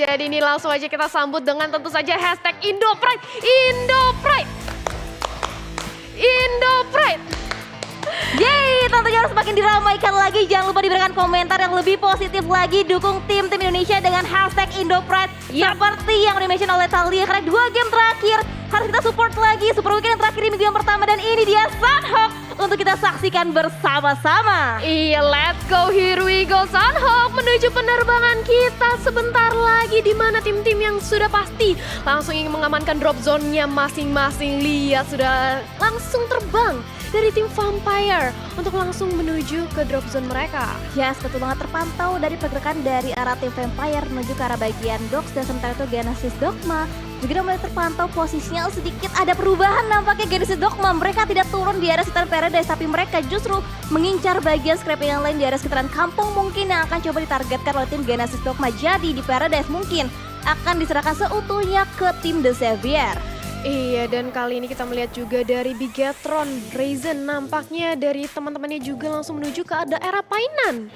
Jadi ini langsung aja kita sambut dengan tentu saja hashtag IndoPride. IndoPride. IndoPride. Yeay, tentunya harus semakin diramaikan lagi. Jangan lupa diberikan komentar yang lebih positif lagi. Dukung tim-tim Indonesia dengan hashtag IndoPride. Seperti yang di-mention oleh Thalia. Karena 2 game terakhir harus kita support lagi. Super Weekend yang terakhir di minggu yang pertama. Dan ini dia Sunhawk untuk kita saksikan bersama-sama. Iya, let's go, here we go. Sunhawk menuju penerbangan kita sebentar lagi, di mana tim-tim yang sudah pasti langsung ingin mengamankan drop zone-nya masing-masing. Lihat, sudah langsung terbang dari tim Vampire untuk langsung menuju ke drop zone mereka. Yes, betul banget, terpantau dari pergerakan dari arah tim Vampire menuju ke arah bagian Dogs, dan sementara itu Genesis Dogma juga udah mulai terpantau posisinya sedikit ada perubahan. Nampaknya Genesis Dogma mereka tidak turun di area sekitar Paradise, tapi mereka justru mengincar bagian scrapping yang lain di area sekitaran kampung mungkin yang akan coba ditargetkan oleh tim Genesis Dogma. Jadi di Paradise mungkin akan diserahkan seutuhnya ke tim The Xavier. Iya, dan kali ini kita melihat juga dari Bigetron, Ryzen nampaknya dari teman-temannya juga langsung menuju ke daerah Painan.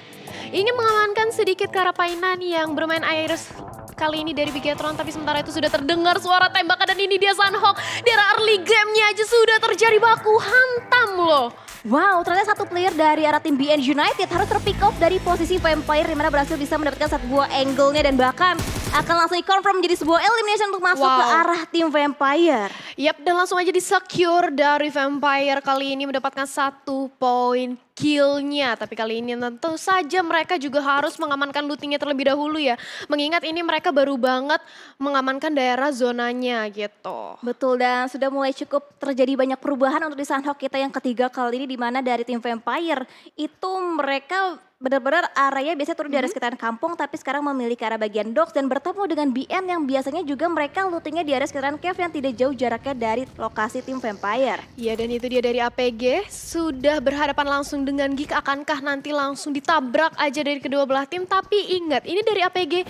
Ingin mengamankan sedikit ke arah Painan yang bermain Iris kali ini dari Bigetron, tapi sementara itu sudah terdengar suara tembakan dan ini dia Sunhawk. Di arah early game-nya aja sudah terjadi baku hantam loh. Wow, ternyata satu player dari arah tim BN United harus terpick off dari posisi Vampire, dimana berhasil bisa mendapatkan satu buah angle-nya dan bahkan akan langsung di-confirm menjadi sebuah elimination untuk masuk ke arah tim Vampire. Yap, dan langsung aja di-secure dari Vampire kali ini mendapatkan 1 poin kill-nya. Tapi kali ini tentu saja mereka juga harus mengamankan looting-nya terlebih dahulu ya. Mengingat ini mereka baru banget mengamankan daerah zonanya gitu. Betul, dan sudah mulai cukup terjadi banyak perubahan untuk di Sunhawk kita yang ketiga kali ini, di mana dari tim Vampire itu mereka benar-benar areanya biasanya turun di area sekitaran kampung, tapi sekarang memilih ke arah bagian Dogs dan bertemu dengan BN yang biasanya juga mereka lootingnya di area sekitaran cave yang tidak jauh jaraknya dari lokasi tim Vampire. Ya, dan itu dia dari APG sudah berhadapan langsung dengan Geek. Akankah nanti langsung ditabrak aja dari kedua belah tim? Tapi ingat, ini dari APG.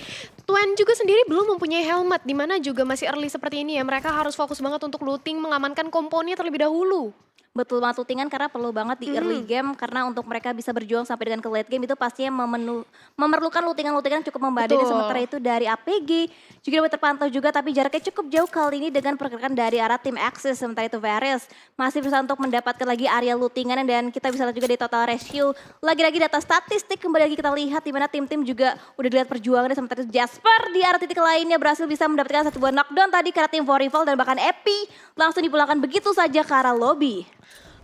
Twen juga sendiri belum mempunyai helmet, dimana juga masih early seperti ini ya. Mereka harus fokus banget untuk looting, mengamankan komponnya terlebih dahulu. Betul banget, lootingan karena perlu banget di early game, karena untuk mereka bisa berjuang sampai dengan ke late game itu pastinya memerlukan lootingan-lootingan cukup membadani. Sementara itu dari APG juga dapat terpantau juga, tapi jaraknya cukup jauh kali ini dengan pergerakan dari arah tim Axis. Sementara itu Varys masih berusaha untuk mendapatkan lagi area lootingan, dan kita bisa lihat juga di total ratio. Lagi-lagi data statistik kembali lagi kita lihat di mana tim-tim juga udah dilihat perjuangannya. Sementara itu Jasper di arah titik lainnya berhasil bisa mendapatkan satu buah knockdown tadi karena tim For Rival, dan bahkan Epi langsung dipulangkan begitu saja ke arah lobby.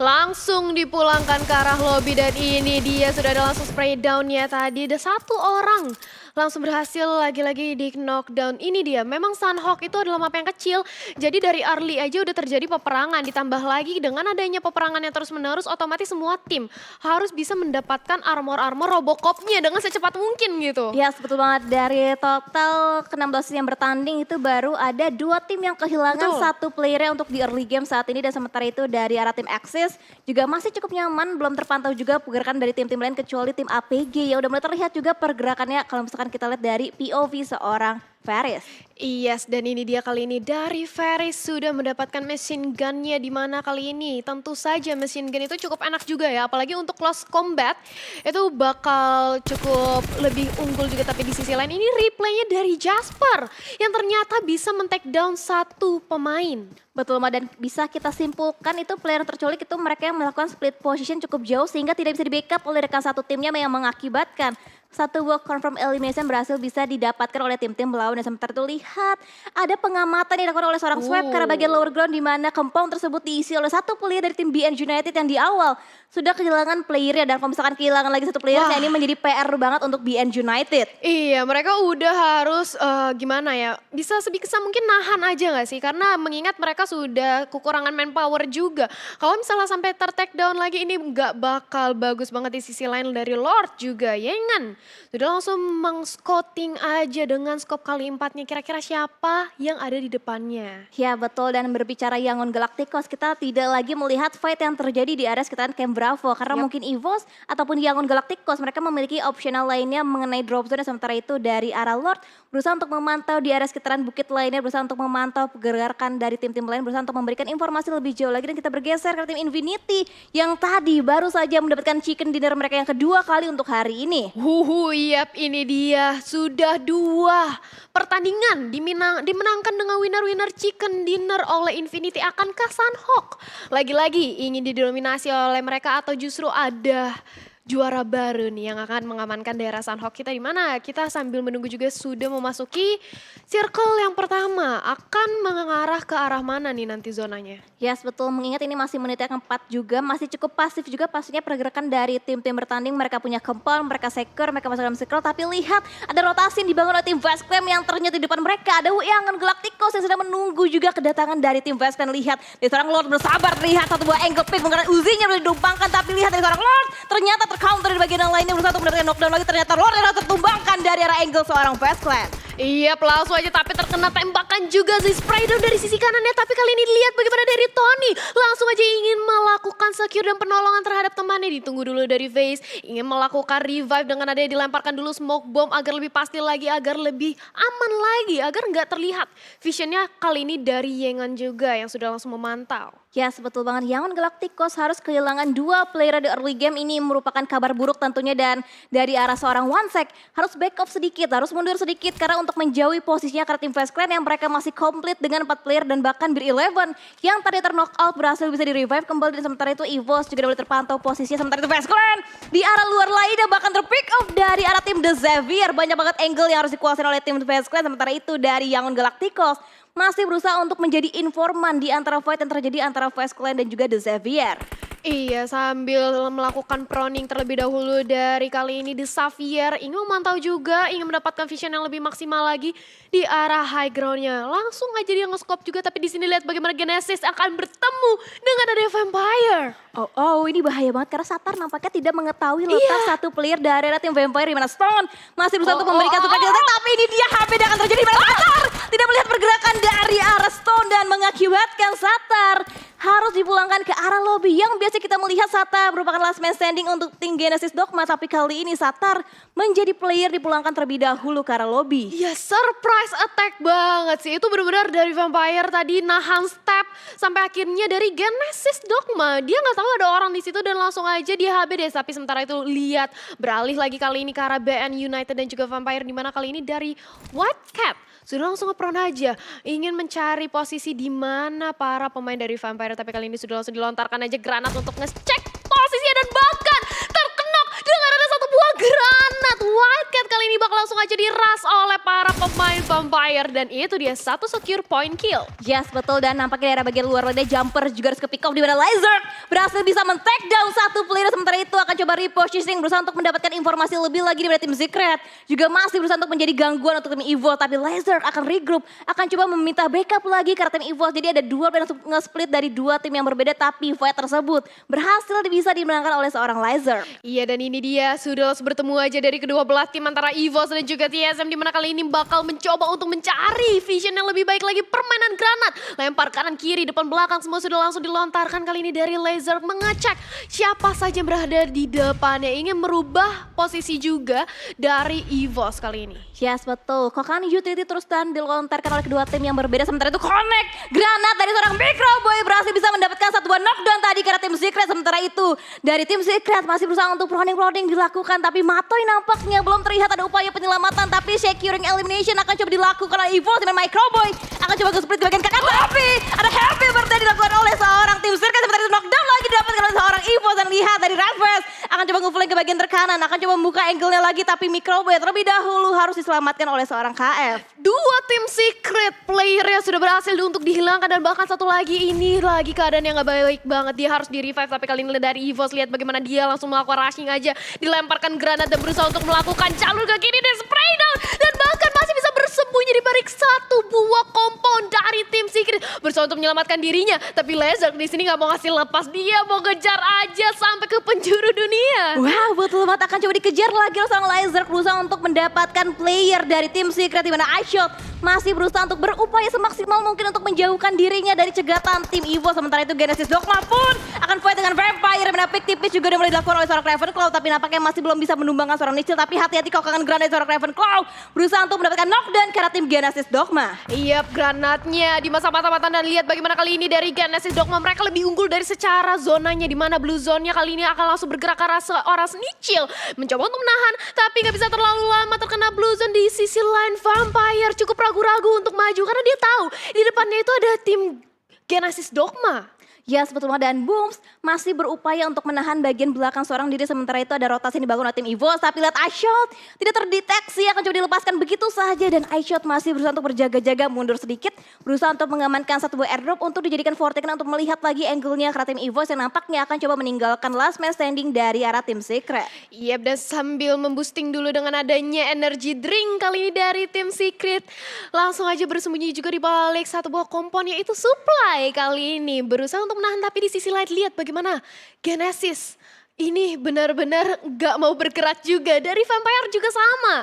Langsung dipulangkan ke arah lobby, dan ini dia sudah ada langsung spray down-nya tadi. Ada 1 orang langsung berhasil lagi-lagi di knockdown. Ini dia, memang Sunhawk itu adalah map yang kecil. Jadi dari early aja udah terjadi peperangan. Ditambah lagi dengan adanya peperangan yang terus-menerus, otomatis semua tim harus bisa mendapatkan armor-armor Robocop-nya dengan secepat mungkin gitu. Ya, betul banget. Dari total ke-16 yang bertanding itu baru ada 2 tim yang kehilangan satu playernya untuk di early game saat ini. Dan sementara itu dari arah tim Axis juga masih cukup nyaman, belum terpantau juga pergerakan dari tim-tim lain kecuali tim APG. Ya udah mulai terlihat juga pergerakannya kalau misalkan kita lihat dari POV seorang Varys. Yes, dan ini dia kali ini dari Varys sudah mendapatkan machine gun-nya, di mana kali ini tentu saja machine gun itu cukup enak juga ya, apalagi untuk close combat itu bakal cukup lebih unggul juga. Tapi di sisi lain ini replaynya dari Jasper yang ternyata bisa men-take down 1 pemain. Betul, dan bisa kita simpulkan itu player terculik itu mereka yang melakukan split position cukup jauh sehingga tidak bisa di-backup oleh rekan satu timnya, yang mengakibatkan satu buah confirm elimination berhasil bisa didapatkan oleh tim-tim melawan. Dan sementara itu lihat ada pengamatan yang dilakukan oleh seorang Swap karena bagian lower ground, di mana compound tersebut diisi oleh 1 player dari tim BN United yang di awal sudah kehilangan playernya, dan kalau misalkan kehilangan lagi 1 playernya ini menjadi PR banget untuk BN United. Iya, mereka udah harus gimana ya, bisa sebisa mungkin nahan aja gak sih, karena mengingat mereka sudah kekurangan manpower juga. Kalau misalnya sampai ter-take down lagi ini gak bakal bagus banget. Di sisi lain dari Lord juga, Yengan sudah langsung meng-scouting aja dengan scope kali 4-nya, kira-kira siapa yang ada di depannya. Ya betul, dan berbicara Yangon Galacticos, kita tidak lagi melihat fight yang terjadi di area sekitaran Camp Bravo. Karena mungkin EVOS ataupun Yangon Galacticos mereka memiliki optional lainnya mengenai drop zone. Sementara itu dari arah Lord berusaha untuk memantau di area sekitaran bukit lainnya, berusaha untuk memantau pergerakan dari tim-tim lain, berusaha untuk memberikan informasi lebih jauh lagi. Dan kita bergeser ke tim Infinity yang tadi baru saja mendapatkan chicken dinner mereka yang kedua kali untuk hari ini. Yap, ini dia. Sudah 2 pertandingan dimenangkan dengan winner-winner chicken dinner oleh Infinity. Akankah Sunhawk lagi-lagi ingin didominasi oleh mereka atau justru ada juara baru nih yang akan mengamankan daerah Sunhawk kita, di mana kita sambil menunggu juga sudah memasuki circle yang pertama. Akan mengarah ke arah mana nih nanti zonanya? Yes, betul. Mengingat ini masih menit yang keempat juga, masih cukup pasif juga pastinya pergerakan dari tim-tim bertanding. Mereka punya compound, mereka secure, mereka masuk dalam circle. Tapi lihat ada rotasi yang dibangun oleh tim Fast Clan yang ternyata di depan mereka. Ada Wuyangan Galacticos yang sedang menunggu juga kedatangan dari tim Fast Clan. Lihat, dari seorang Lord bersabar, lihat satu buah angle pick menggunakan Uzinya boleh ditumpangkan. Tapi lihat dari seorang Lord ternyata tercounter dari bagian yang lainnya, berusaha untuk mendapatkan knockdown lagi. Ternyata Lord yang tertumbangkan dari arah angle seorang Fast Clan. Iya, langsung aja tapi terkena tembakan juga si spray down dari sisi kanannya. Tapi kali ini lihat bagaimana dari Tony. Langsung aja ingin melakukan secure dan penolongan terhadap temannya. Ditunggu dulu dari Vayce. Ingin melakukan revive dengan adanya dilemparkan dulu smoke bomb agar lebih pasti lagi, agar lebih aman lagi, agar nggak terlihat. Visionnya kali ini dari Yengan juga yang sudah langsung memantau. Yes, betul banget. Yangon Galacticos harus kehilangan 2 player di early game. Ini merupakan kabar buruk tentunya, dan dari arah seorang Wansek harus back off sedikit, harus mundur sedikit karena untuk menjauhi posisinya karena tim Fast Clan yang mereka masih komplit dengan 4 player dan bahkan Bir 11 yang tadi terknock out berhasil bisa di revive kembali, dan sementara itu EVOS juga boleh terpantau posisinya. Sementara itu Fast Clan di arah luar lainnya bahkan terpick off dari arah tim The Xavier. Banyak banget angle yang harus dikuasain oleh tim Fast Clan. Sementara itu dari Yangon Galacticos masih berusaha untuk menjadi informan di antara fight yang terjadi antara Fast Clan dan juga The Xavier. Iya, sambil melakukan proning terlebih dahulu dari kali ini The Xavier ingin memantau juga, ingin mendapatkan vision yang lebih maksimal lagi di arah high groundnya. Langsung aja dia nge-scope juga, tapi di sini lihat bagaimana Genesis akan bertemu dengan ada Vampire. Oh, ini bahaya banget karena Satar nampaknya tidak mengetahui letak satu player dari arah tim Vampire, di mana Stone masih berusaha untuk memberikan support kill, tapi ini dia HP akan terjadi, di mana Satar tidak melihat pergerakan dari arah Stone dan mengakibatkan Satar harus dipulangkan ke arah lobby. Yang biasa kita melihat Satar merupakan last man standing untuk tim Genesis Dogma, tapi kali ini Satar menjadi player dipulangkan terlebih dahulu ke arah lobby. Ya, surprise attack banget sih. Itu benar-benar dari Vampire tadi nahan step sampai akhirnya dari Genesis Dogma. Dia nggak tahu ada orang di situ dan langsung aja dia HB deh. Tapi sementara itu lihat beralih lagi kali ini ke arah BN United dan juga Vampire, di mana kali ini dari White Cat sudah langsung ngepron aja, ingin mencari posisi di mana para pemain dari Vampire, tapi kali ini sudah langsung dilontarkan aja granat untuk ngecek posisinya dan bahkan terkenok dengan ada satu buah granat. Wildcat kali ini bakal langsung aja diras oleh para pemain Vampire, dan itu dia satu secure point kill. Yes, betul, dan nampaknya daerah bagian luar lainnya Jumper juga harus ke pick off, di mana Lizard berhasil bisa men-take down satu player. Sementara itu akan coba repositioning, berusaha untuk mendapatkan informasi lebih lagi dari tim Secret. Juga masih berusaha untuk menjadi gangguan untuk tim EVOS, tapi Lizard akan regroup, akan coba meminta backup lagi karena tim EVOS. Jadi ada 2 player yang nge-split dari 2 tim yang berbeda, tapi fight tersebut berhasil bisa dimenangkan oleh seorang Lizard. Iya, dan ini dia sudah langsung bertemu aja dari kedua belah tim antara EVOS dan juga TSM, di mana kali ini bakal mencoba untuk mencari vision yang lebih baik lagi. Permainan granat, lempar kanan kiri depan belakang semua sudah langsung dilontarkan kali ini dari Laser, mengecek siapa saja yang berada di depannya, ingin merubah posisi juga dari EVOS kali ini. Yes, betul. Kokan utility terus dan dilontarkan oleh kedua tim yang berbeda. Sementara itu connect granat dari seorang Microboy berhasil bisa mendapatkan satu buah knockdown tadi karena tim Secret. Sementara itu dari tim Secret masih berusaha untuk proning dilakukan, tapi Matoy nampaknya belum terlihat ada upaya penyelamatan, tapi securing elimination akan coba dilakukan oleh EVOS dengan Microboy akan coba ke-split di bagian kanan, tapi ada happy birthday dilakukan oleh seorang tim Secret. Sementara itu knockdown lagi didapatkan oleh seorang EVOS, dan lihat dari Redfest akan coba nge-flank ke bagian terkanan, akan coba membuka angle-nya lagi, tapi Microboy terlebih dahulu harus diselamatkan oleh seorang KF. 2 tim Secret player yang sudah berhasil untuk dihilangkan, dan bahkan satu lagi ini lagi keadaan yang gak baik banget. Dia harus di-revive, tapi kali ini dari EVOS lihat bagaimana dia langsung melakukan rushing aja, dilemparkan granat dan berusaha untuk melakukan jalur ke kiri dan spray down, dan bahkan masih bisa bersembunyi di balik satu buah compound dari tim Secret, berusaha untuk menyelamatkan dirinya. Tapi Lezard di sini nggak mau ngasih lepas, dia mau kejar aja sampai ke penjuru dunia. Wow, betul banget, akan coba dikejar lagi oleh seorang Lizard berusaha untuk mendapatkan player dari tim Secret, di mana iShot masih berusaha untuk berupaya semaksimal mungkin untuk menjauhkan dirinya dari cegatan tim Evo. Sementara itu Genesis Dogma pun akan fight dengan Vampire. Menapik tipis juga udah mulai dilakukan oleh seorang Ravenclaw, tapi nampaknya masih belum bisa menumbangkan seorang Nichil. Tapi hati-hati kalau kangen granat seorang Ravenclaw berusaha untuk mendapatkan knockdown karena tim Genesis Dogma. Iya, granatnya di masa mata-mata dan lihat bagaimana kali ini dari Genesis Dogma mereka lebih unggul dari secara zonanya, di mana blue zone-nya kali ini akan langsung bergerak ke arah seorang Nichil mencoba untuk menahan, tapi nggak bisa terlalu lama terkena blue zone. Di sisi lain Vampire cukup ragu-ragu untuk maju karena dia tahu di depannya itu ada tim Genesis Dogma. Ya sebetulnya, dan Booms masih berupaya untuk menahan bagian belakang seorang diri. Sementara itu ada rotasi yang dibangun oleh tim EVOS. Tapi lihat iShot tidak terdeteksi, akan coba dilepaskan begitu saja. Dan iShot masih berusaha untuk berjaga-jaga mundur sedikit. Berusaha untuk mengamankan satu buah airdrop untuk dijadikan Vortex untuk melihat lagi angle-nya karena tim EVOS yang nampaknya akan coba meninggalkan last man standing dari arah tim Secret. Iya, dan sambil memboosting dulu dengan adanya energy drink kali ini dari tim Secret. Langsung aja bersembunyi juga di balik satu buah kompon yaitu supply kali ini. Berusaha untuk menahan, tapi di sisi lain lihat bagaimana Genesis ini benar-benar gak mau bergerak juga. Dari Vampire juga sama.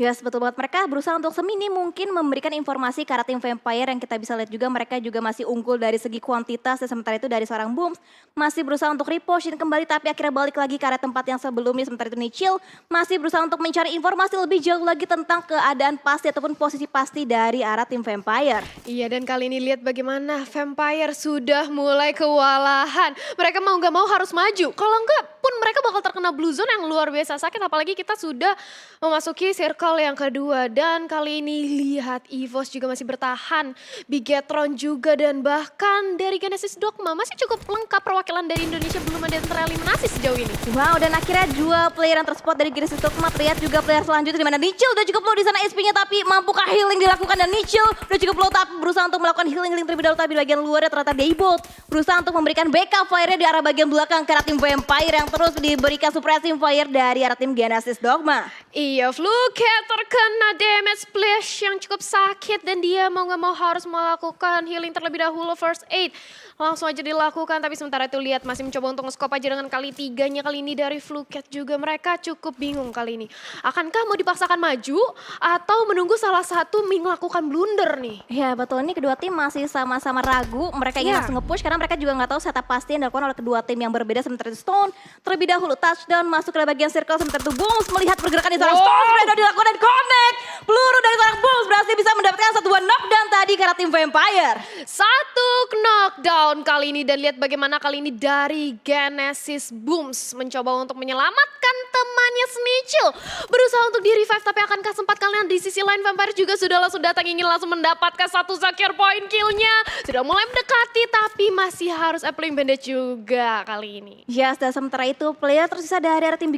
Ya betul banget, mereka berusaha untuk semini mungkin memberikan informasi ke arah tim Vampire yang kita bisa lihat juga mereka juga masih unggul dari segi kuantitas. Dan sementara itu dari seorang Booms masih berusaha untuk reposition kembali tapi akhirnya balik lagi ke arah tempat yang sebelumnya. Sementara itu Nichil masih berusaha untuk mencari informasi lebih jauh lagi tentang keadaan pasti ataupun posisi pasti dari arah tim Vampire. Iya, dan kali ini lihat bagaimana Vampire sudah mulai kewalahan. Mereka mau gak mau harus maju. Kalau enggak pun mereka bakal terkena blue zone yang luar biasa sakit. Apalagi kita sudah memasuki circle yang kedua. Dan kali ini lihat EVOS juga masih bertahan. Bigetron juga dan bahkan dari Genesis Dogma masih cukup lengkap perwakilan dari Indonesia, belum ada yang tereliminasi sejauh ini. Wow, dan akhirnya dua player yang terspot dari Genesis Dogma. Terlihat juga player selanjutnya di mana Nichil udah cukup low di sana SP-nya, tapi mampukah healing dilakukan? Dan Nichil udah cukup low tapi berusaha untuk melakukan healing terlebih dahulu, tapi di bagian luarnya ternyata Daybolt berusaha untuk memberikan backup fire-nya di arah bagian belakang ke arah tim Vampire yang terus diberikan suppressing fire dari arah tim Genesis Dogma. Iya, Fluket terkena damage splash yang cukup sakit dan dia mau gak mau harus melakukan healing terlebih dahulu, first aid. Langsung aja dilakukan, tapi sementara itu lihat masih mencoba untuk nge-scope aja dengan kali tiganya kali ini dari Fluket juga. Mereka cukup bingung kali ini. Akankah mau dipaksakan maju atau menunggu salah satu melakukan blunder nih? Ya betul, ini kedua tim masih sama-sama ragu. Mereka ingin langsung nge-push karena mereka juga nggak tahu setup pasti yang dilakukan oleh kedua tim yang berbeda. Sementara itu Stone terlebih dahulu touchdown masuk ke bagian circle. Sementara itu Booms melihat pergerakan di seorang Stone. Sudah dilakukan dan connect. Peluru dari seorang Booms berhasil bisa mendapatkan satu buah knockdown tadi karena tim Vampire. Satu knockdown kali ini, dan lihat bagaimana kali ini dari Genesis Booms mencoba untuk menyelamatkan temannya Nichil. Berusaha untuk di-revive, tapi akankah sempat kalian? Di sisi lain Vampire juga sudah langsung datang ingin langsung mendapatkan satu secure point kill-nya. Sudah mulai mendekati tapi masih harus applying bandage juga kali ini. Yes, dan sementara itu player tersisa dari tim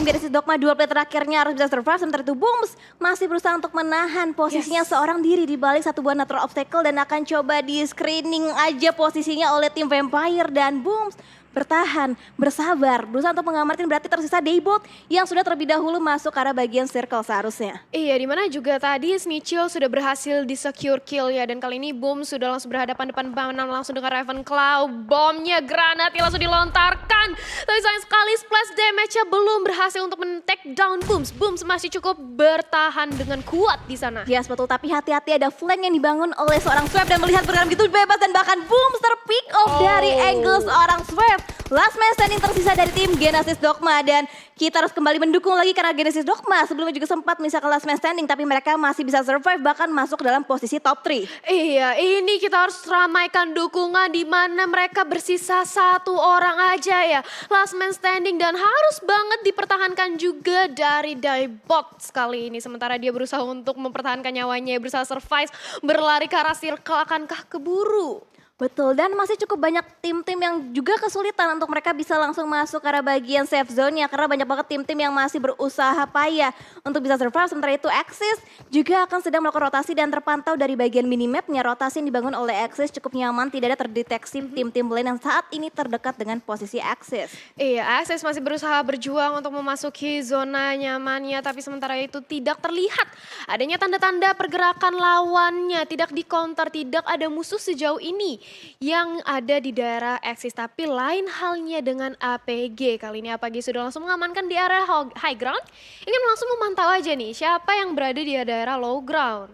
Genesis Dogma, dua player terakhirnya harus bisa survive. Sementara itu Booms masih berusaha untuk menahan posisinya seorang diri di balik satu buah natural obstacle dan akan coba di screening aja posisinya oleh tim Vampire. Dan Booms bertahan, bersabar, berusaha untuk mengamankan. Berarti tersisa Daybolt yang sudah terlebih dahulu masuk ke arah bagian circle seharusnya. Iya, dimana juga tadi Nichil sudah berhasil di secure kill ya, dan kali ini Boom sudah langsung berhadapan depan langsung dengan Ravenclaw. Bomnya granat yang langsung dilontarkan, tapi sayang sekali splash damage-nya belum berhasil untuk men-take down Booms. Booms masih cukup bertahan dengan kuat di sana. Yes betul, tapi hati-hati ada flank yang dibangun oleh seorang Swap dan melihat bergerak begitu bebas dan bahkan Booms terpick off dari angle seorang Swap. Last man standing tersisa dari tim Genesis Dogma dan kita harus kembali mendukung lagi karena Genesis Dogma sebelumnya juga sempat misalkan last man standing tapi mereka masih bisa survive bahkan masuk dalam posisi top 3. Iya, ini kita harus ramaikan dukungan di mana mereka bersisa satu orang aja ya. Last man standing dan harus banget dipertahankan juga dari Daybolt sekali ini. Sementara dia berusaha untuk mempertahankan nyawanya, berusaha survive, berlari ke arah circle, akankah keburu? Betul, dan masih cukup banyak tim-tim yang juga kesulitan untuk mereka bisa langsung masuk ke arah bagian safe zone-nya. Karena banyak banget tim-tim yang masih berusaha payah untuk bisa survive. Sementara itu Axis juga akan sedang melakukan rotasi dan terpantau dari bagian minimapnya. Rotasi yang dibangun oleh Axis cukup nyaman, tidak ada terdeteksi tim-tim lain yang saat ini terdekat dengan posisi Axis. Iya, Axis masih berusaha berjuang untuk memasuki zona nyamannya. Tapi sementara itu tidak terlihat adanya tanda-tanda pergerakan lawannya. Tidak di counter, tidak ada musuh sejauh ini yang ada di daerah Axis. Tapi lain halnya dengan APG. Kali ini APG sudah langsung mengamankan di area high ground. Ingin langsung memantau aja nih siapa yang berada di daerah low ground.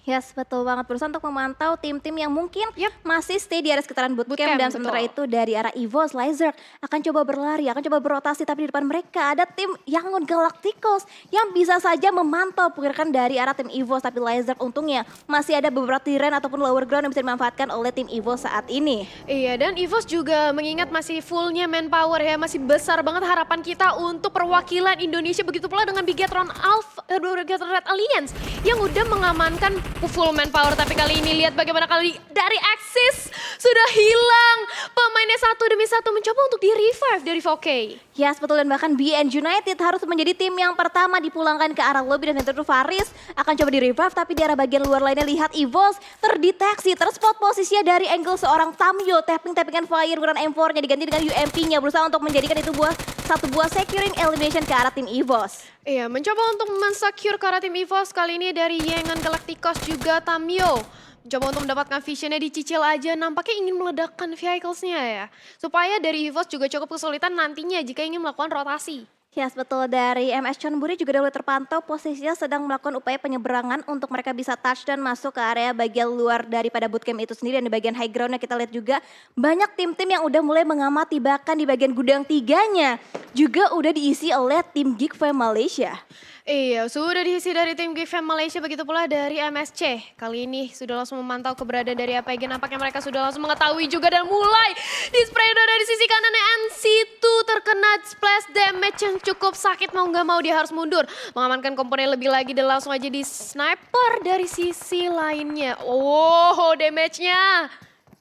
Yes, betul banget. Berusaha untuk memantau tim-tim yang mungkin Yap. masih stay di area sekitaran bootcamp. Bootcamp, Dan sementara betul. itu dari arah EVOS, Lizard akan coba berlari, akan coba berotasi. Tapi di depan mereka ada tim Yangon Galacticos yang bisa saja memantau pergerakan dari arah tim EVOS. Tapi Lizard untungnya masih ada beberapa tiran ataupun lower ground yang bisa dimanfaatkan oleh tim EVOS saat ini. Iya, dan EVOS juga mengingat masih fullnya manpower ya, masih besar banget harapan kita untuk perwakilan Indonesia, begitu pula dengan Bigetron Bigetron Red Alliance yang udah mengamankan full manpower. Tapi kali ini lihat bagaimana kali dari Axis sudah hilang pemainnya satu demi satu mencoba untuk di revive dari 4K. Yes, betul, dan bahkan BN United harus menjadi tim yang pertama dipulangkan ke arah lobby dan tentu Faris akan coba di revive, tapi di arah bagian luar lainnya lihat EVOS terdeteksi, terspot posisinya dari angle seorang Tamyo, tapping-tappingan fire menggunakan M4-nya diganti dengan UMP-nya berusaha untuk menjadikan itu satu buah securing elimination ke arah tim EVOS. Iya, mencoba untuk mensecure ke arah tim EVOS kali ini dari Yangon Galacticos juga Tamyo. Coba untuk mendapatkan visionnya dicicil aja, nampaknya ingin meledakkan vehicles-nya ya. Supaya dari EVOS juga cukup kesulitan nantinya jika ingin melakukan rotasi. Yes, betul, dari MS Chonburi juga mulai terpantau posisinya sedang melakukan upaya penyeberangan untuk mereka bisa touch dan masuk ke area bagian luar daripada bootcamp itu sendiri. Dan di bagian high groundnya kita lihat juga banyak tim-tim yang udah mulai mengamati, bahkan di bagian gudang tiganya juga udah diisi oleh tim Geek Fam Malaysia. Iya, sudah diisi dari tim GFM Malaysia, begitu pula dari MSC. Kali ini sudah langsung memantau keberadaan dari APG, nampaknya mereka sudah langsung mengetahui juga dan mulai di spray dari sisi kanannya. NC2 terkena splash damage yang cukup sakit, mau nggak mau dia harus mundur. Mengamankan komponen lebih lagi dan langsung aja di sniper dari sisi lainnya. Oh, damage-nya.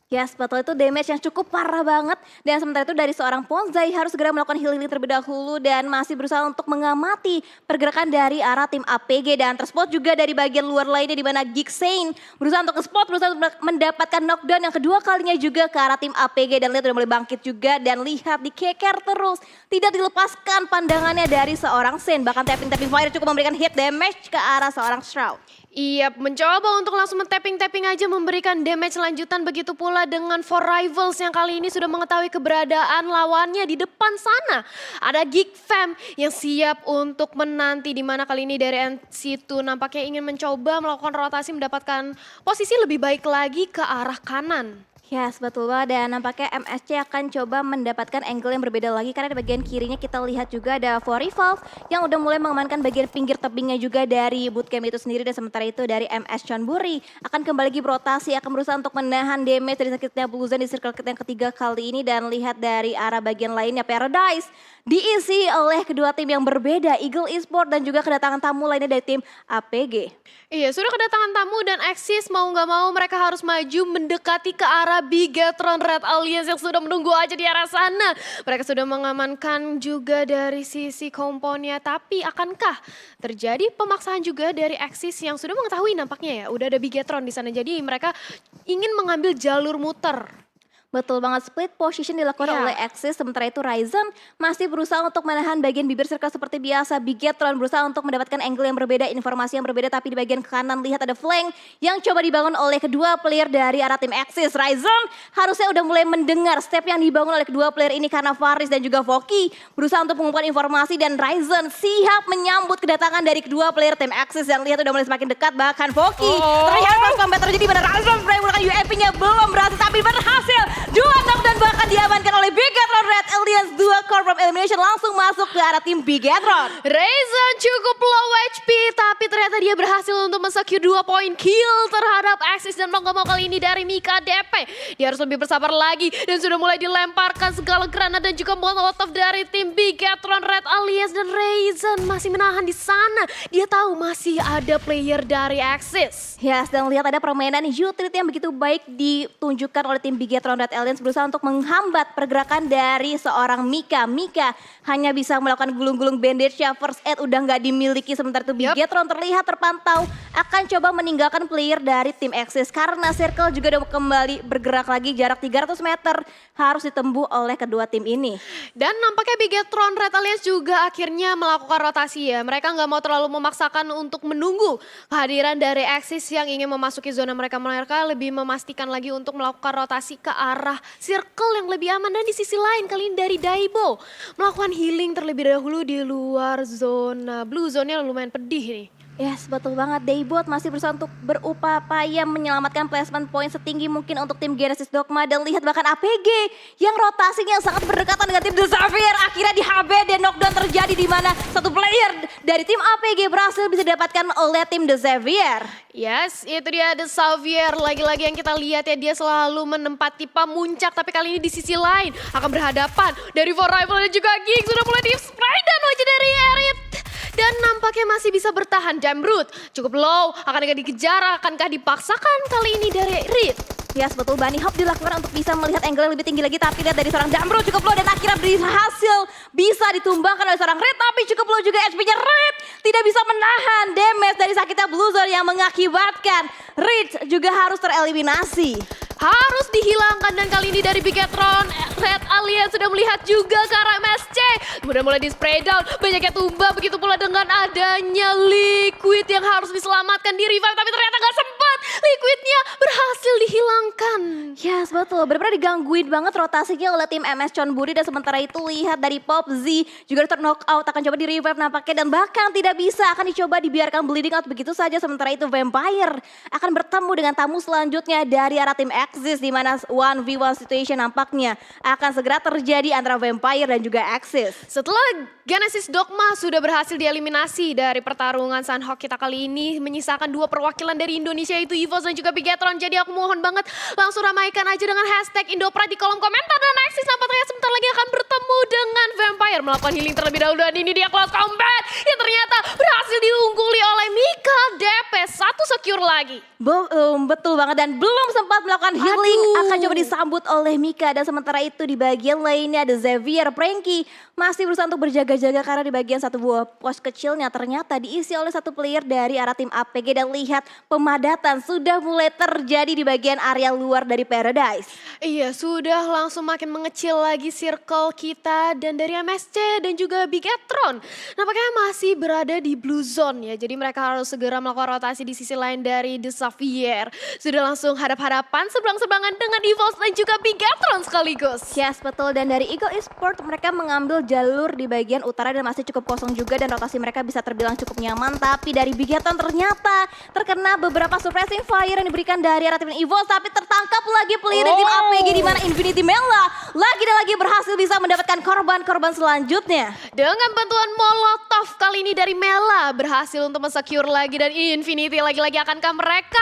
Yes, betul, itu damage yang cukup parah banget. Dan sementara itu dari seorang Ponzai harus segera melakukan healing terlebih dahulu dan masih berusaha untuk mengamati pergerakan dari arah tim APG. Dan terspot juga dari bagian luar lainnya di mana Geek Sane berusaha untuk spot, berusaha untuk mendapatkan knockdown yang kedua kalinya juga ke arah tim APG. Dan lihat udah mulai bangkit juga dan lihat dikeker terus. Tidak dilepaskan pandangannya dari seorang Sane. Bahkan tapping fire cukup memberikan hit damage ke arah seorang Shroud. Iya, mencoba untuk langsung tapping aja memberikan damage lanjutan, begitu pula dengan For Rivals yang kali ini sudah mengetahui keberadaan lawannya di depan sana. Ada Geek Fam yang siap untuk menanti, di mana kali ini dari NC2 nampaknya ingin mencoba melakukan rotasi mendapatkan posisi lebih baik lagi ke arah kanan. Yes, betul banget, dan nampaknya MSC akan coba mendapatkan angle yang berbeda lagi karena di bagian kirinya kita lihat juga ada Valve yang udah mulai mengamankan bagian pinggir tebingnya juga dari bootcamp itu sendiri. Dan sementara itu dari MS Chonburi akan kembali lagi berotasi, akan berusaha untuk menahan damage dari sakitnya Bluzan di circle yang ketiga kali ini. Dan lihat dari arah bagian lainnya Paradise diisi oleh kedua tim yang berbeda, Eagle Esport dan juga kedatangan tamu lainnya dari tim APG. Iya, sudah kedatangan tamu dan Axis mau nggak mau mereka harus maju mendekati ke arah Bigetron Red Alliance yang sudah menunggu aja di arah sana. Mereka sudah mengamankan juga dari sisi komponnya, tapi akankah terjadi pemaksaan juga dari Axis yang sudah mengetahui nampaknya ya, udah ada Bigetron di sana. Jadi mereka ingin mengambil jalur muter. Betul banget, split position dilakukan Iya. oleh Axis, sementara itu Ryzen masih berusaha untuk menahan bagian bibir circle seperti biasa. Bigetron berusaha untuk mendapatkan angle yang berbeda, informasi yang berbeda, tapi di bagian kanan lihat ada flank yang coba dibangun oleh kedua player dari arah tim Axis. Ryzen harusnya udah mulai mendengar step yang dibangun oleh kedua player ini karena Faris dan juga Voki berusaha untuk mengumpulkan informasi dan Ryzen siap menyambut kedatangan dari kedua player tim Axis. Dan lihat udah mulai semakin dekat, bahkan Voki terlihat pas combat terjadi pada Ryzen menggunakan UMP-nya belum berhasil, tapi berhasil. Dua knockdown bahkan diamankan oleh Bigetron Red Alliance. Dua core from elimination langsung masuk ke arah tim Bigetron. Ryzen cukup low HP, tapi ternyata dia berhasil untuk mensecure 2 poin kill terhadap Axis. Dan mau gak mau kali ini dari Mika DP, dia harus lebih bersabar lagi dan sudah mulai dilemparkan segala granat dan juga molotov dari tim Bigetron Red Alliance. Dan Ryzen masih menahan di sana, dia tahu masih ada player dari Axis. Yes, dan lihat ada permainan utility yang begitu baik ditunjukkan oleh tim Bigetron Red Alliance berusaha untuk menghambat pergerakan dari seorang Mika. Mika hanya bisa melakukan gulung-gulung bandage-nya, first aid udah nggak dimiliki. Sementara itu Bigetron terlihat terpantau akan coba meninggalkan player dari tim Axis karena circle juga udah kembali bergerak lagi, jarak 300 meter harus ditempuh oleh kedua tim ini. Dan nampaknya Bigetron Red Alliance juga akhirnya melakukan rotasi ya. Mereka nggak mau terlalu memaksakan untuk menunggu kehadiran dari Axis yang ingin memasuki zona mereka. Mereka lebih memastikan lagi untuk melakukan rotasi ke arah circle yang lebih aman. Dan di sisi lain kali ini dari Daibo melakukan healing terlebih dahulu di luar zona. Blue zone-nya lumayan pedih nih. Yes, betul banget. Daybot masih berusaha untuk berupaya menyelamatkan placement point setinggi mungkin untuk tim Genesis Dogma. Dan lihat bahkan APG yang rotasinya sangat berdekatan dengan tim The Xavier. Akhirnya di HB dan knockdown terjadi di mana satu player dari tim APG berhasil bisa didapatkan oleh tim The Xavier. Yes, itu dia The Xavier. Lagi-lagi yang kita lihat ya, dia selalu menempati pamuncak. Tapi kali ini di sisi lain akan berhadapan dari For Rival dan juga Geek. Sudah mulai di spray dan wajah dari Erit. Dan nampaknya masih bisa bertahan. Jamroot cukup low, akankah dikejar, akankah dipaksakan kali ini dari Erit. Yes, betul. Bunny Hop dilakukan untuk bisa melihat angle yang lebih tinggi lagi. Tapi lihat dari seorang Jamroot cukup low dan akhirnya berhasil bisa ditumbangkan oleh seorang Red. Tapi cukup low juga HP-nya Red. Tidak bisa menahan damage dari sakitnya Blue Zone yang mengakibatkan Red juga harus tereliminasi. Harus dihilangkan dan kali ini dari Bigetron, Red Alien sudah melihat juga ke arah MSC. Kemudian mulai di spray down, banyaknya tumbang, begitu pula dengan adanya Liquid yang harus diselamatkan di revive. Tapi ternyata gak sempat, Liquidnya berhasil dihilangkan. Yes, betul. Benar-benar digangguin banget rotasinya oleh tim MS Chonburi. Dan sementara itu lihat dari Pop Z juga knockout, akan coba di revive nampaknya. Dan bahkan tidak bisa, akan dicoba dibiarkan bleeding out begitu saja. Sementara itu Vampire akan bertemu dengan tamu selanjutnya dari arah tim Axis, di mana 1v1 situation nampaknya akan segera terjadi antara Vampire dan juga Axis. Setelah Genesis Dogma sudah berhasil dieliminasi dari pertarungan Sunhawk kita kali ini, menyisakan dua perwakilan dari Indonesia, yaitu EVOS dan juga Bigetron. Jadi aku mohon banget langsung ramaikan aja dengan hashtag Indopride di kolom komentar. Dan Axis nampaknya sebentar lagi akan bertemu dengan Vampire, melakukan healing terlebih dahulu. Dan ini dia close combat yang ternyata berhasil diungguli oleh Mika DP. Satu secure lagi. Betul banget, dan belum sempat melakukan healing akan coba disambut oleh Mika. Dan sementara itu di bagian lainnya ada Xavier, Frankie masih berusaha untuk berjaga-jaga karena di bagian satu buah pos kecilnya ternyata diisi oleh satu player dari arah tim APG. Dan lihat pemadatan sudah mulai terjadi di bagian area luar dari Paradise. Iya, sudah langsung makin mengecil lagi circle kita, dan dari MSC dan juga Bigetron nampaknya masih berada di blue zone ya. Jadi mereka harus segera melakukan rotasi di sisi lain dari The Xavier. Sudah langsung hadap-hadapan seberang-seberangan dengan EVOS dan juga Bigetron sekaligus. Yes, betul. Dan dari Eagle Esport mereka mengambil jalur di bagian utara dan masih cukup kosong juga, dan rotasi mereka bisa terbilang cukup nyaman. Tapi dari Bigetron ternyata terkena beberapa suppressing fire yang diberikan dari arah tim EVOS. Tapi tertangkap lagi player dari tim APG di mana Infinity Mela lagi dan lagi berhasil bisa mendapatkan korban-korban selanjutnya. Dengan bantuan Molotov kali ini dari Mela berhasil untuk mensecure lagi, dan Infinity lagi-lagi akankah mereka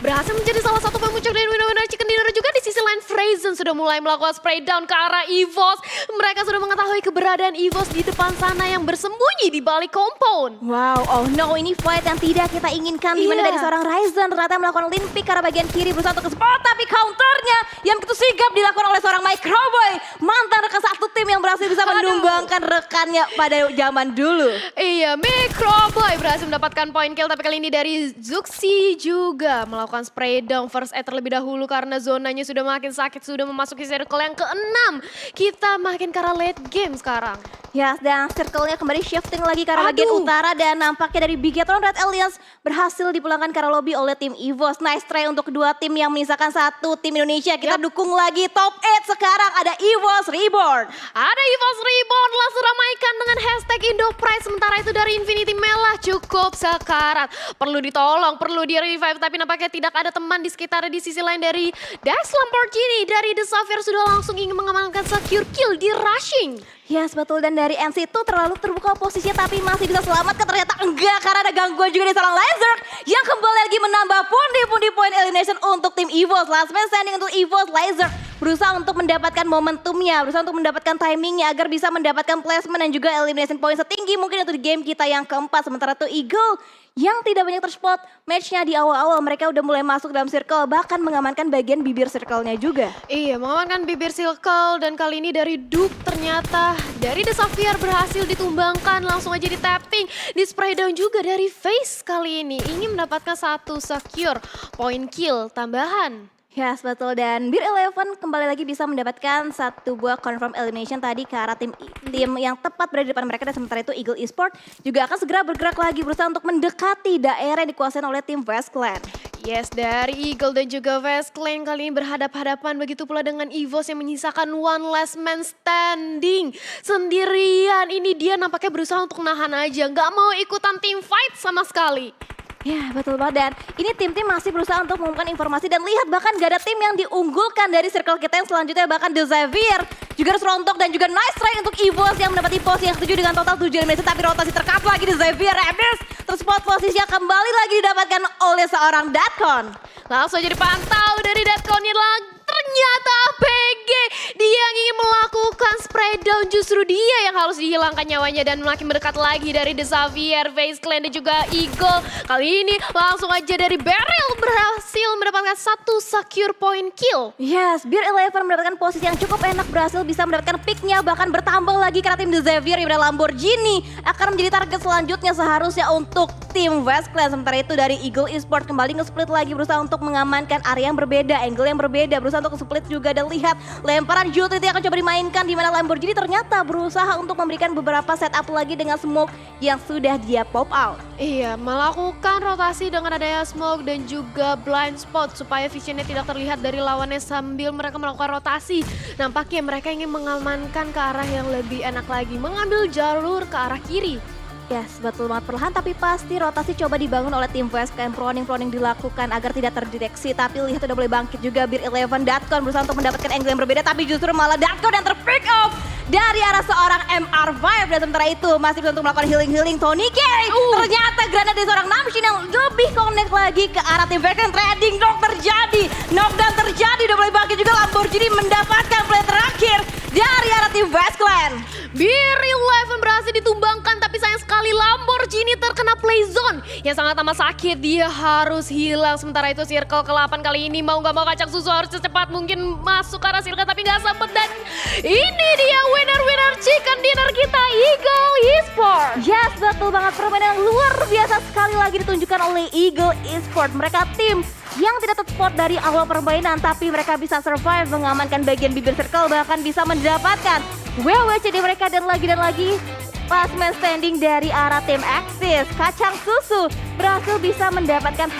berhasil menjadi salah satu pemuncak dari winner-winner Chicken Dinner. Juga di sisi lain Frazen sudah mulai melakukan spray down ke arah EVOS. Mereka sudah mengetahui keberadaan EVOS di depan sana yang bersembunyi di balik compound. Wow, oh no, ini fight yang tidak kita inginkan. Di mana Iya. dari seorang Ryzen ternyata melakukan lean pick ke arah bagian kiri berusaha untuk ke spot, tapi counternya yang begitu sigap dilakukan oleh seorang Microboy, mantan rekan satu tim yang berhasil bisa menumbangkan rekannya pada zaman dulu. Iya, Microboy berhasil mendapatkan point kill, tapi kali ini dari Zuxi juga melakukan spray down first aid terlebih dahulu karena zonanya sudah makin sakit, sudah memasuki circle yang ke-6. Kita makin ke arah late game sekarang. Yes, dan circle-nya kembali shifting lagi ke arah bagian Aduh. utara, dan nampaknya dari Bigetron Red Alliance berhasil dipulangkan ke arah lobby oleh tim EVOS. Nice try untuk kedua tim yang menyisakan satu tim Indonesia. Kita dukung lagi top 8 sekarang, ada EVOS Reborn. Ada EVOS Reborn, langsung ramaikan dengan hashtag Indopride. Sementara itu dari Infinity Mela cukup sekarat. Perlu ditolong, perlu di revive, tapi nampaknya tidak ada teman di sekitar. Di sisi lain dari Dax Lamborghini, dari The Xavier sudah langsung ingin mengamankan secure kill di rushing. Yes, betul. Dan dari NC itu terlalu terbuka posisinya tapi masih bisa selamatkan. Ternyata enggak, karena ada gangguan juga dari seorang Laser yang kembali lagi menambah pundi-pundi point elimination untuk tim EVOS. Last man standing untuk EVOS. Laser berusaha untuk mendapatkan momentumnya, berusaha untuk mendapatkan timingnya agar bisa mendapatkan placement dan juga elimination point setinggi mungkin untuk di game kita yang keempat. Sementara itu Eagle yang tidak banyak terspot matchnya di awal-awal, mereka udah mulai masuk dalam circle, bahkan mengamankan bagian bibir circle-nya juga. Iya, mengamankan bibir circle, dan kali ini dari Duke ternyata dari The Xavier berhasil ditumbangkan, langsung aja di tapping, di spray down juga dari Face kali ini. Ingin mendapatkan satu secure point kill tambahan. Yes, betul. Dan Bir 11 kembali lagi bisa mendapatkan satu buah confirm elimination tadi ke arah tim yang tepat berada di depan mereka. Dan sementara itu Eagle Esport juga akan segera bergerak lagi berusaha untuk mendekati daerah yang dikuasai oleh tim West Clan. Yes, dari Eagle dan juga West Clan kali ini berhadap-hadapan, begitu pula dengan EVOS yang menyisakan one last man standing. Sendirian, ini dia nampaknya berusaha untuk nahan aja, nggak mau ikutan team fight sama sekali. Ya betul banget, dan ini tim-tim masih berusaha untuk mengumumkan informasi dan lihat bahkan gak ada tim yang diunggulkan dari circle kita yang selanjutnya, bahkan The Xavier juga harus rontok dan juga nice try untuk EVOS yang mendapati posisi yang 7 dengan total 7 eliminasi, tapi rotasi tercut lagi The Xavier Rebels terus spot posisinya kembali lagi didapatkan oleh seorang Datkon. Langsung jadi pantau dari Datkon ternyata APG dia yang ingin melakukan spray down, justru dia yang harus dihilangkan nyawanya dan makin mendekat lagi dari The Xavier, Face Clan dan juga Eagle. Kali ini langsung aja dari Beryl berhasil mendapatkan satu secure point kill. Yes, Beer Eleven mendapatkan posisi yang cukup enak, berhasil bisa mendapatkan picknya, bahkan bertambah lagi karena tim The Xavier yang Lamborghini akan menjadi target selanjutnya seharusnya untuk tim West Clan. Sementara itu dari Eagle Esports kembali nge-split lagi, berusaha untuk mengamankan area yang berbeda, angle yang berbeda, berusaha untuk split juga, dan lihat lemparan utility akan coba dimainkan di mana Lamborghini ternyata berusaha untuk memberikan beberapa setup lagi dengan smoke yang sudah dia pop out. Iya, melakukan rotasi dengan adanya smoke dan juga blind spot supaya visionnya tidak terlihat dari lawannya sambil mereka melakukan rotasi. Nampaknya mereka ingin mengamankan ke arah yang lebih enak lagi, mengambil jalur ke arah kiri. Yes, betul banget, perlahan tapi pasti rotasi coba dibangun oleh tim West Clan, proning dilakukan agar tidak terdeteksi, tapi lihat udah mulai bangkit juga Beer Eleven. Datkon berusaha untuk mendapatkan angle yang berbeda, tapi justru malah Datkon yang terpick off dari arah seorang MR5, dan sementara itu masih bisa untuk melakukan healing Tony K. Ternyata granat dari seorang Namshin yang lebih connect lagi ke arah tim West Clan. Trading knockdown terjadi, udah mulai bangkit juga Lamborghini mendapatkan play terakhir dari arah tim West Clan. Beer Eleven berhasil ditumbangkan, tapi sayang sekali Lamborghini terkena play zone yang sangat amat sakit. Dia harus hilang. Sementara itu circle ke-8 kali ini mau gak mau kacang susu harus secepat mungkin masuk ke arah circle, tapi gak sempet. Dan ini dia winner chicken dinner kita, Eagle Esports. Yes, betul banget, permainan yang luar biasa sekali lagi ditunjukkan oleh Eagle Esports. Mereka tim yang tidak terspot dari awal permainan, tapi mereka bisa survive, mengamankan bagian bibir circle, bahkan bisa mendapatkan WWCD mereka, dan lagi last man standing dari arah tim Axis. Kacang susu berhasil bisa mendapatkan